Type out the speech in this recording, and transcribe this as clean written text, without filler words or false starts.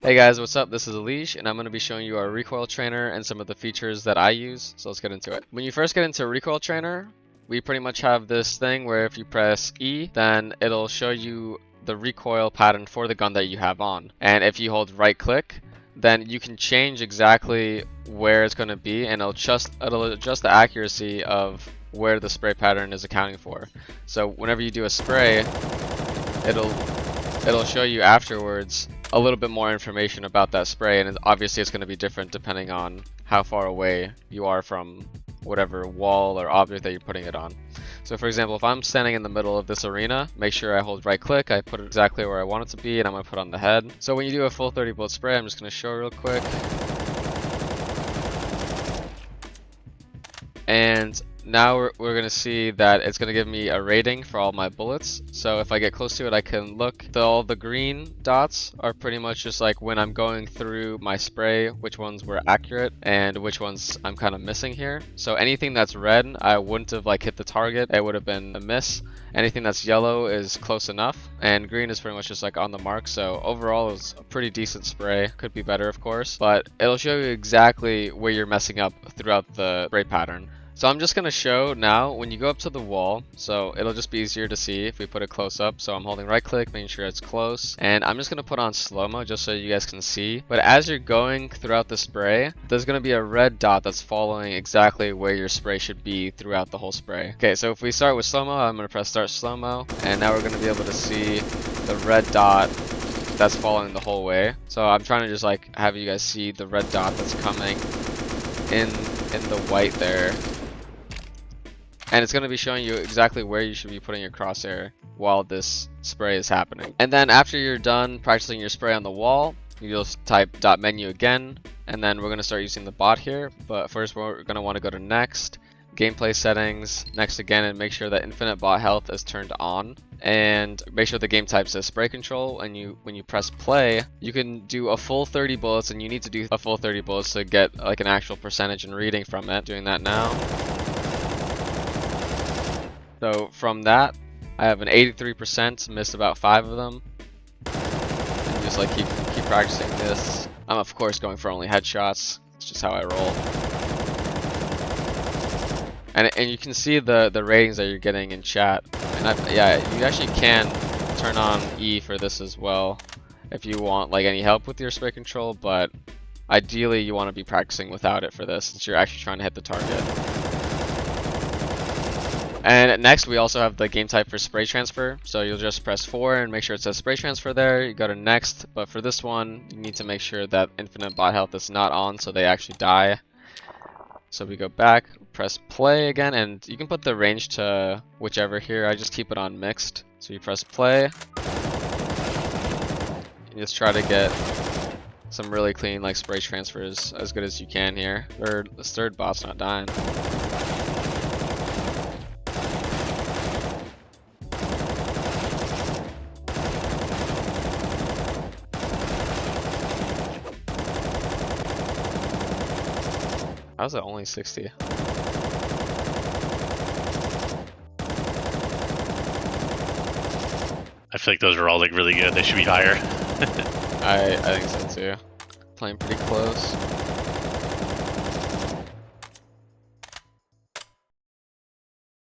Hey guys, what's up? This is Alish, and I'm going to be showing you our Recoil Trainer and some of the features that I use. So let's get into it. When you first get into Recoil Trainer, we pretty much have this thing where if you press E, then it'll show you the recoil pattern for the gun that you have on. And if you hold right click, then you can change exactly where it's going to be, and it'll adjust the accuracy of where the spray pattern is accounting for. So whenever you do a spray, it'll show you afterwards a little bit more information about that spray, and obviously it's going to be different depending on how far away you are from whatever wall or object that you're putting it on. So for example, if I'm standing in the middle of this arena, make sure I hold right click, I put it exactly where I want it to be, and I'm going to put on the head. So when you do a full 30 bullet spray, I'm just going to show real quick. And now we're going to see that it's going to give me a rating for all my bullets. So if I get close to it, I can look. All the green dots are pretty much just like when I'm going through my spray, which ones were accurate and which ones I'm kind of missing here. So anything that's red, I wouldn't have hit the target. It would have been a miss. Anything that's yellow is close enough, and green is pretty much just on the mark. So overall, it's a pretty decent spray. Could be better, of course, but it'll show you exactly where you're messing up throughout the spray pattern. So I'm just going to show now when you go up to the wall, so it'll just be easier to see if we put it close up. So I'm holding right click, making sure it's close, and I'm just going to put on slow-mo just so you guys can see. But as you're going throughout the spray, there's going to be a red dot that's following exactly where your spray should be throughout the whole spray. Okay, so if we start with slow-mo, I'm going to press start slow-mo, and now we're going to be able to see the red dot that's following the whole way. So I'm trying to just have you guys see the red dot that's coming in the white there. And it's going to be showing you exactly where you should be putting your crosshair while this spray is happening. And then after you're done practicing your spray on the wall, you'll type .menu again, and then we're going to start using the bot here. But first we're going to want to go to next, gameplay settings, next again, and make sure that infinite bot health is turned on. And make sure the game type says spray control, and when you press play, you can do a full 30 bullets, and you need to do a full 30 bullets to get an actual percentage and reading from it. Doing that now. So from that, I have an 83%, missed about 5 of them. And just keep practicing this. I'm of course going for only headshots. It's just how I roll. And you can see the ratings that you're getting in chat. And yeah, you actually can turn on E for this as well if you want any help with your spray control, but ideally you want to be practicing without it for this since you're actually trying to hit the target. And next, we also have the game type for spray transfer. So you'll just press 4 and make sure it says spray transfer there. You go to next, but for this one, you need to make sure that infinite bot health is not on so they actually die. So we go back, press play again, and you can put the range to whichever here. I just keep it on mixed. So you press play. You just try to get some really clean spray transfers as good as you can here. This third bot's not dying. How's it only 60? I feel like those are all really good. They should be higher. I think so too. Playing pretty close.